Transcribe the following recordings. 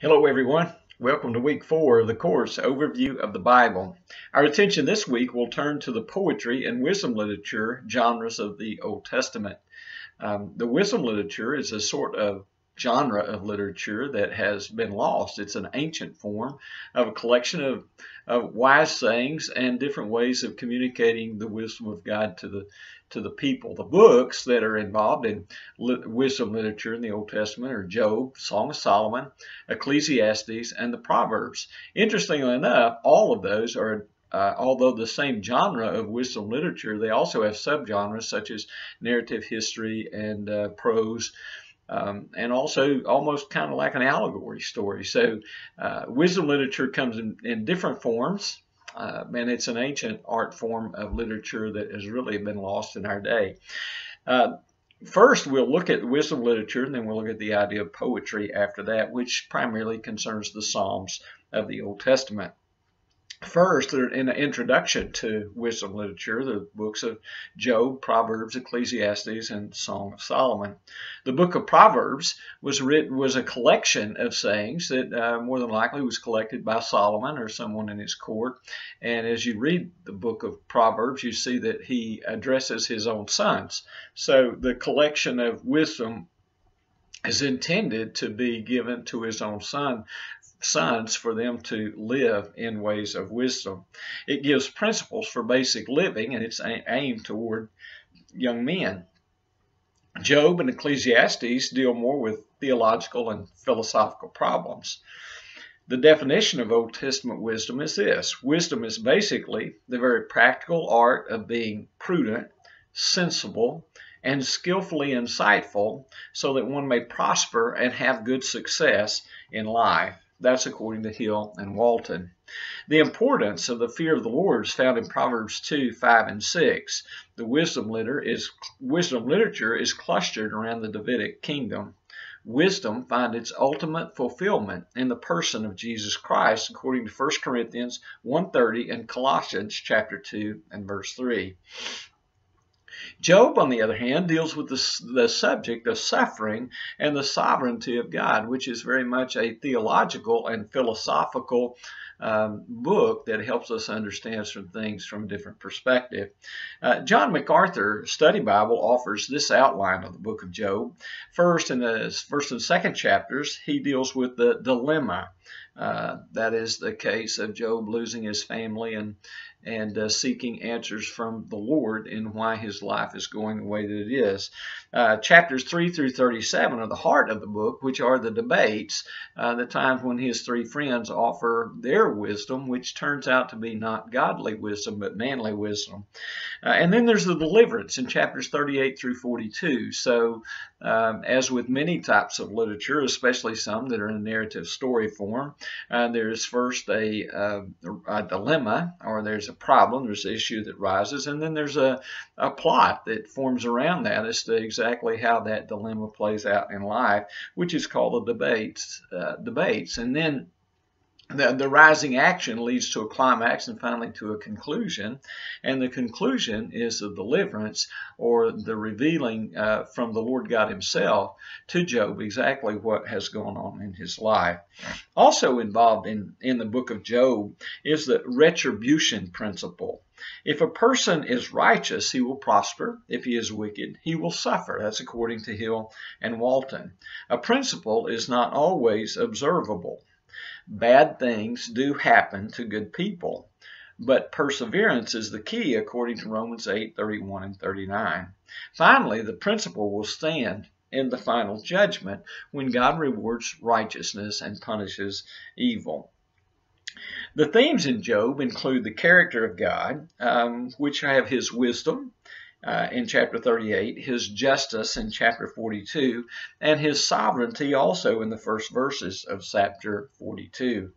Hello everyone. Welcome to week 4 of the course Overview of the Bible. Our attention this week will turn to the poetry and wisdom literature genres of the Old Testament. The wisdom literature is a sort of genre of literature that has been lost. It's an ancient form of a collection of wise sayings and different ways of communicating the wisdom of God to the people. The books that are involved in wisdom literature in the Old Testament are Job, Song of Solomon, Ecclesiastes, and the Proverbs. Interestingly enough, all of those are although the same genre of wisdom literature, they also have subgenres such as narrative history and prose, and also almost kind of like an allegory story. So wisdom literature comes in different forms, and it's an ancient art form of literature that has really been lost in our day. First, we'll look at wisdom literature, and then we'll look at the idea of poetry after that, which primarily concerns the Psalms of the Old Testament. First, in an introduction to wisdom literature, the books of Job, Proverbs, Ecclesiastes, and Song of Solomon. The book of Proverbs was a collection of sayings that more than likely was collected by Solomon or someone in his court. And as you read the book of Proverbs, you see that he addresses his own sons. So the collection of wisdom is intended to be given to his own sons for them to live in ways of wisdom. It gives principles for basic living, and it's aimed toward young men. Job and Ecclesiastes deal more with theological and philosophical problems. The definition of Old Testament wisdom is this: wisdom is basically the very practical art of being prudent, sensible, and skillfully insightful so that one may prosper and have good success in life. That's according to Hill and Walton. The importance of the fear of the Lord is found in Proverbs 2, 5, and 6. The wisdom literature is clustered around the Davidic kingdom. Wisdom finds its ultimate fulfillment in the person of Jesus Christ, according to 1 Corinthians 1:30 and Colossians chapter 2 and verse 3. Job, on the other hand, deals with the subject of suffering and the sovereignty of God, which is very much a theological and philosophical book that helps us understand some things from a different perspective. John MacArthur Study Bible offers this outline of the book of Job. First, in the first and second chapters, he deals with the dilemma. That is the case of Job losing his family and seeking answers from the Lord in why his life is going the way that it is. Chapters 3 through 37 are the heart of the book, which are the debates, the times when his three friends offer their wisdom, which turns out to be not godly wisdom, but manly wisdom. And then there's the deliverance in chapters 38 through 42. So as with many types of literature, especially some that are in narrative story form, there's first a dilemma, or there's a problem, there's an issue that rises, and then there's a plot that forms around that as to exactly how that dilemma plays out in life, which is called the debates. And then the rising action leads to a climax and finally to a conclusion, and the conclusion is the deliverance, or the revealing from the Lord God himself to Job exactly what has gone on in his life. Also involved in the book of Job is the retribution principle. If a person is righteous, he will prosper. If he is wicked, he will suffer. That's according to Hill and Walton. A principle is not always observable. Bad things do happen to good people, but perseverance is the key, according to Romans 8:31 and 39. Finally, the principle will stand in the final judgment when God rewards righteousness and punishes evil. The themes in Job include the character of God, which have his wisdom in chapter 38, his justice in chapter 42, and his sovereignty also in the first verses of chapter 42.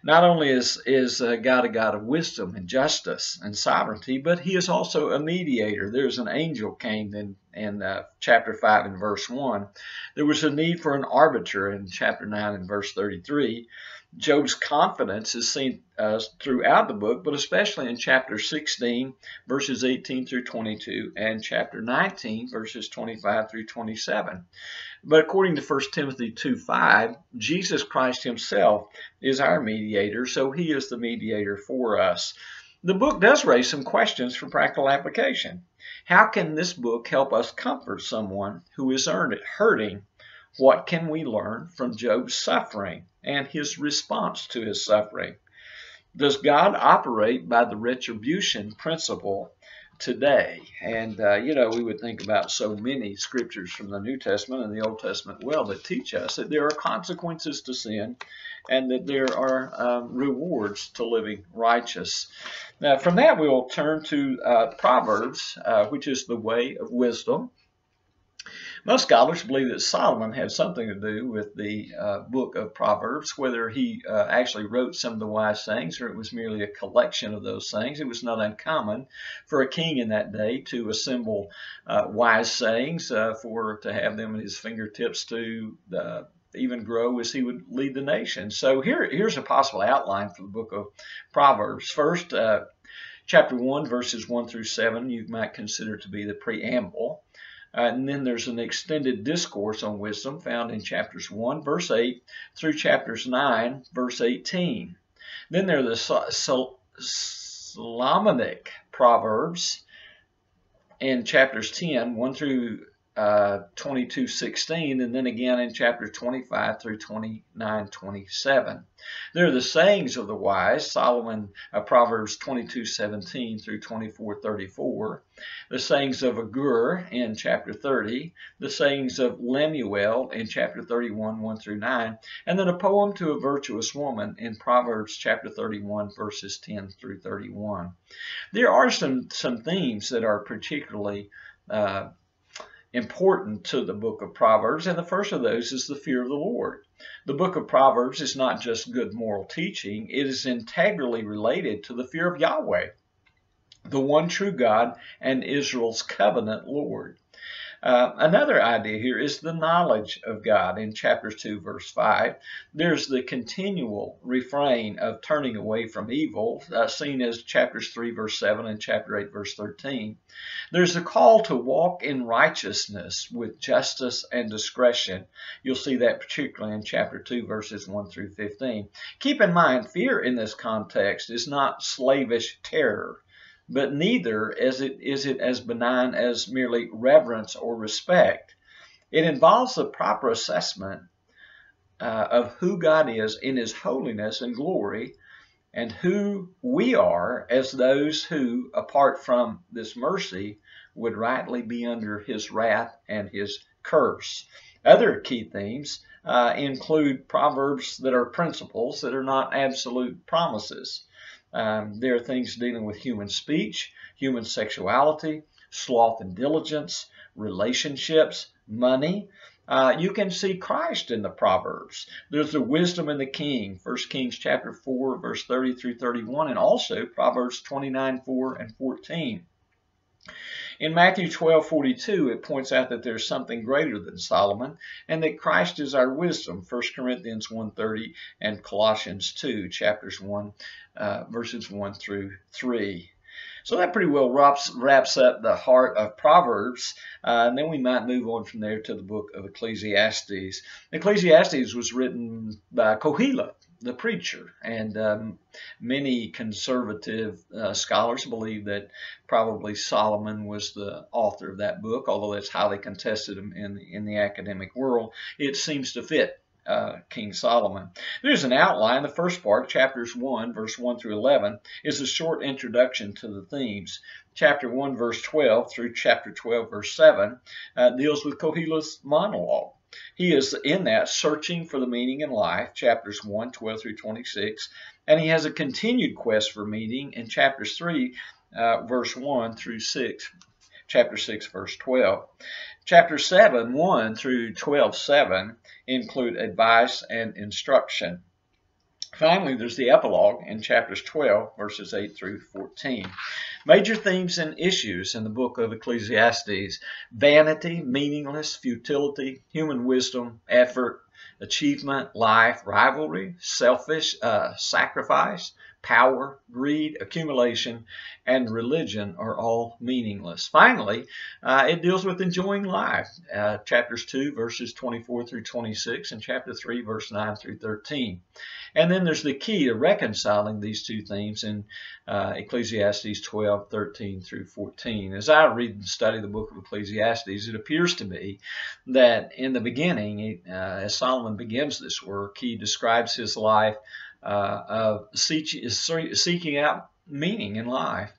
Not only is God a God of wisdom and justice and sovereignty, but he is also a mediator. There's an angel came and in chapter 5 and verse 1. There was a need for an arbiter in chapter 9 and verse 33. Job's confidence is seen throughout the book, but especially in chapter 16, verses 18 through 22, and chapter 19, verses 25 through 27. But according to 1 Timothy 2:5, Jesus Christ himself is our mediator, so he is the mediator for us. The book does raise some questions for practical application. How can this book help us comfort someone who is hurting? What can we learn from Job's suffering and his response to his suffering? Does God operate by the retribution principle today? And, we would think about so many scriptures from the New Testament and the Old Testament that teach us that there are consequences to sin and that there are rewards to living righteous. Now, from that, we will turn to Proverbs, which is the way of wisdom. Most scholars believe that Solomon had something to do with the book of Proverbs, whether he actually wrote some of the wise sayings or it was merely a collection of those sayings. It was not uncommon for a king in that day to assemble wise sayings to have them at his fingertips to even grow as he would lead the nation. So here's a possible outline for the book of Proverbs. First, chapter 1, verses 1 through 7, you might consider to be the preamble. And then there's an extended discourse on wisdom found in chapters 1, verse 8, through chapters 9, verse 18. Then there are the Solomonic Proverbs in chapters 10, 1 through 22:16, and then again in chapter 25 through 29:27. There are the sayings of the wise, Solomon, Proverbs 22:17 through 24:34, the sayings of Agur in chapter 30, the sayings of Lemuel in chapter 31, 1 through 9, and then a poem to a virtuous woman in Proverbs chapter 31, verses 10 through 31. There are some themes that are particularly important to the book of Proverbs, and the first of those is the fear of the Lord. The book of Proverbs is not just good moral teaching, it is integrally related to the fear of Yahweh, the one true God and Israel's covenant Lord. Another idea here is the knowledge of God in chapter 2, verse 5. There's the continual refrain of turning away from evil, seen as chapters 3, verse 7 and chapter 8, verse 13. There's the call to walk in righteousness with justice and discretion. You'll see that particularly in chapter 2, verses 1 through 15. Keep in mind, fear in this context is not slavish terror, but neither is it as benign as merely reverence or respect. It involves the proper assessment of who God is in his holiness and glory, and who we are as those who, apart from this mercy, would rightly be under his wrath and his curse. Other key themes include proverbs that are principles that are not absolute promises. There are things dealing with human speech, human sexuality, sloth and diligence, relationships, money. You can see Christ in the Proverbs. There's the wisdom in the king, 1 Kings chapter 4, verse 30 through 31, and also Proverbs 29, 4 and 14. In Matthew 12:42, it points out that there's something greater than Solomon, and that Christ is our wisdom, 1 Corinthians 1:30 and Colossians 2, chapters 1, verses 1 through 3. So that pretty well wraps up the heart of Proverbs, and then we might move on from there to the book of Ecclesiastes. Ecclesiastes was written by Kohelet, the preacher, and many conservative scholars believe that probably Solomon was the author of that book, although it's highly contested in the academic world. It seems to fit King Solomon. There's an outline. The first part, chapters 1, verse 1 through 11, is a short introduction to the themes. Chapter 1, verse 12 through chapter 12, verse 7 deals with Kohelet's monologue. He is in that searching for the meaning in life, chapters 1, 12 through 26, and he has a continued quest for meaning in chapters 3, verse 1 through 6, chapter 6, verse 12. Chapter 7, 1 through 12, 7 include advice and instruction. Finally, there's the epilogue in chapters 12, verses 8 through 14. Major themes and issues in the book of Ecclesiastes: vanity, meaningless, futility, human wisdom, effort, achievement, life, rivalry, selfish, sacrifice, power, greed, accumulation, and religion are all meaningless. Finally, it deals with enjoying life. Chapters 2, verses 24 through 26, and chapter 3, verse 9 through 13. And then there's the key to reconciling these two themes in Ecclesiastes 12, 13 through 14. As I read and study the book of Ecclesiastes, it appears to me that in the beginning, as Solomon begins this work, he describes his life of seeking out meaning in life.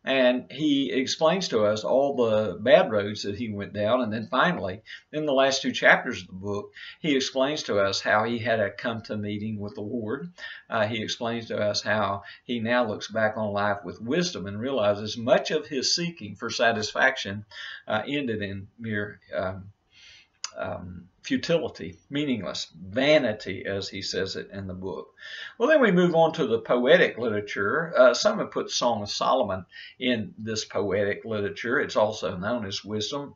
And he explains to us all the bad roads that he went down. And then finally, in the last 2 chapters of the book, he explains to us how he had a come to meeting with the Lord. He explains to us how he now looks back on life with wisdom and realizes much of his seeking for satisfaction ended in mere futility, meaningless, vanity, as he says it in the book. Well, then we move on to the poetic literature. Some have put Song of Solomon in this poetic literature. It's also known as wisdom.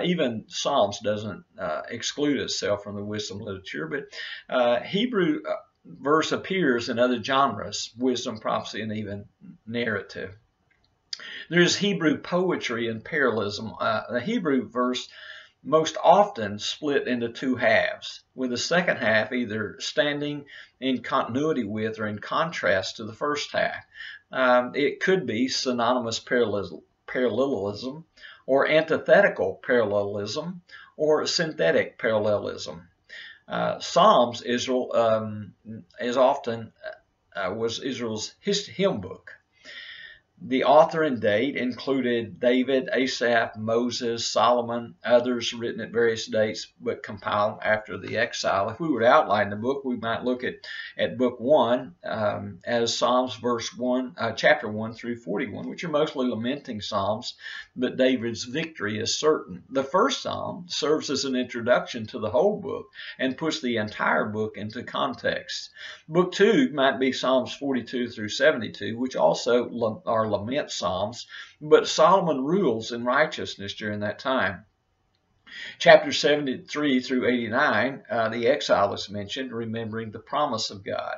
Even Psalms doesn't exclude itself from the wisdom literature, but Hebrew verse appears in other genres: wisdom, prophecy, and even narrative. There's Hebrew poetry and parallelism. The Hebrew verse most often split into 2 halves, with the second half either standing in continuity with or in contrast to the first half. It could be synonymous parallelism, or antithetical parallelism, or synthetic parallelism. Psalms, Israel is often was Israel's hymn book. The author and date included David, Asaph, Moses, Solomon, others written at various dates but compiled after the exile. If we were to outline the book, we might look at book 1 as Psalms chapter 1 through 41, which are mostly lamenting psalms, but David's victory is certain. The first psalm serves as an introduction to the whole book and puts the entire book into context. Book 2 might be Psalms 42 through 72, which also are lament psalms, but Solomon rules in righteousness during that time. Chapters 73 through 89, the exile is mentioned, remembering the promise of God.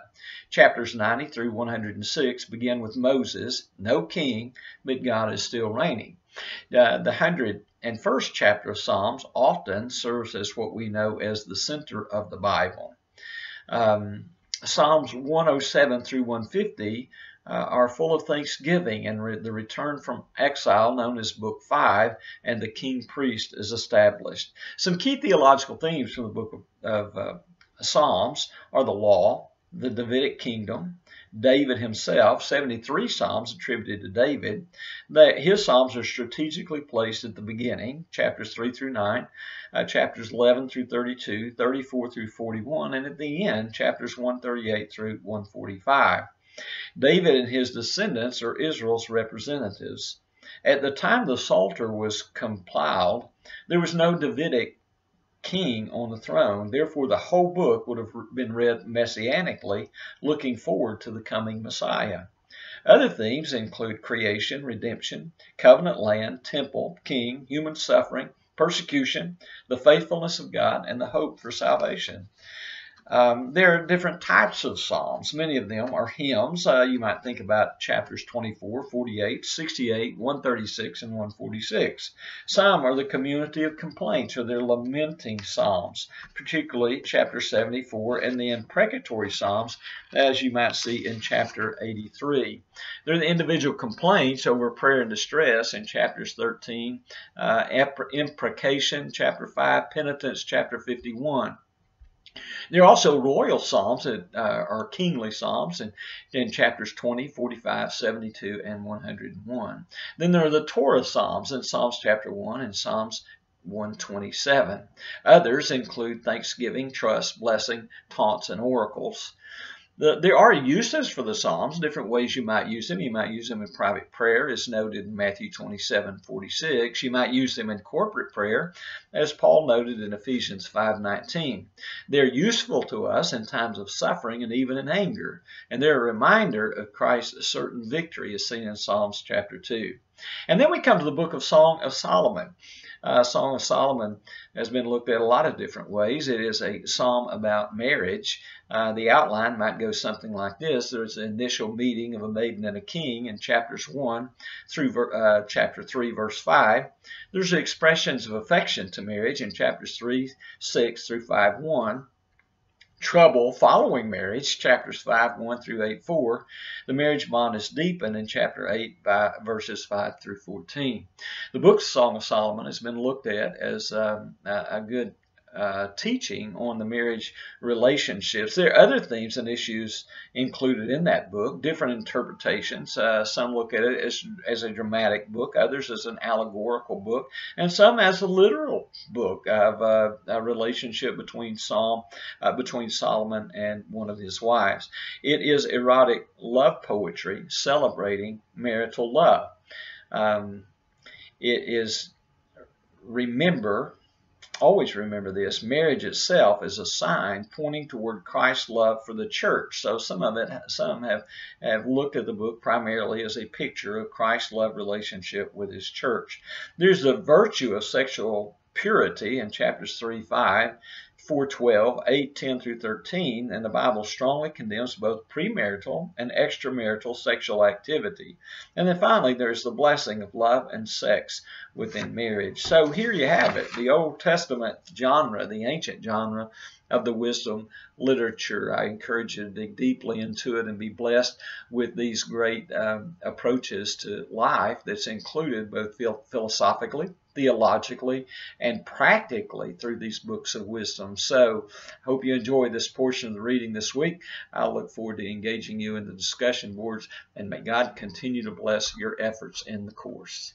Chapters 90 through 106 begin with Moses, no king, but God is still reigning. The 101st chapter of Psalms often serves as what we know as the center of the Bible. Psalms 107 through 150 are full of thanksgiving and the return from exile, known as Book 5, and the king priest is established. Some key theological themes from the book of Psalms are the law, the Davidic kingdom, David himself, 73 psalms attributed to David. His psalms are strategically placed at the beginning, chapters 3 through 9, chapters 11 through 32, 34 through 41, and at the end, chapters 138 through 145. David and his descendants are Israel's representatives. At the time the Psalter was compiled, there was no Davidic king on the throne. Therefore, the whole book would have been read messianically, looking forward to the coming Messiah. Other themes include creation, redemption, covenant land, temple, king, human suffering, persecution, the faithfulness of God, and the hope for salvation. There are different types of psalms. Many of them are hymns. You might think about chapters 24, 48, 68, 136, and 146. Some are the community of complaints, or they're lamenting psalms, particularly chapter 74, and the imprecatory psalms, as you might see in chapter 83. They're the individual complaints over prayer and distress in chapters 13, imprecation, chapter 5, penitence, chapter 51. There are also royal psalms that are kingly psalms in chapters 20, 45, 72, and 101. Then there are the Torah psalms in Psalms chapter 1 and Psalms 127. Others include thanksgiving, trust, blessing, taunts, and oracles. There are uses for the Psalms, different ways you might use them. You might use them in private prayer, as noted in Matthew 27:46. You might use them in corporate prayer, as Paul noted in Ephesians 5:19. They're useful to us in times of suffering and even in anger, and they're a reminder of Christ's certain victory, as seen in Psalms chapter 2. And then we come to the book of Song of Solomon. Song of Solomon has been looked at a lot of different ways. It is a psalm about marriage. The outline might go something like this. There's an initial meeting of a maiden and a king in chapters 1 through chapter 3, verse 5. There's the expressions of affection to marriage in chapters 3, 6 through 5:1. Trouble following marriage, chapters 5:1 through 8:4. The marriage bond is deepened in chapter 8 by verses 5 through 14. The book Song of Solomon has been looked at as a good teaching on the marriage relationships. There are other themes and issues included in that book, different interpretations. Some look at it as a dramatic book, others as an allegorical book, and some as a literal book of a relationship between Solomon and one of his wives. It is erotic love poetry celebrating marital love. It is, always remember this, marriage itself is a sign pointing toward Christ's love for the church. So some have looked at the book primarily as a picture of Christ's love relationship with his church. There's the virtue of sexual purity in chapters 3, 5, 4:12, 8, 10 through 13, and the Bible strongly condemns both premarital and extramarital sexual activity. And then finally, there's the blessing of love and sex within marriage. So here you have it, the Old Testament genre, the ancient genre of the wisdom literature. I encourage you to dig deeply into it and be blessed with these great approaches to life that's included both philosophically, theologically, and practically through these books of wisdom. So I hope you enjoy this portion of the reading this week. I look forward to engaging you in the discussion boards, and may God continue to bless your efforts in the course.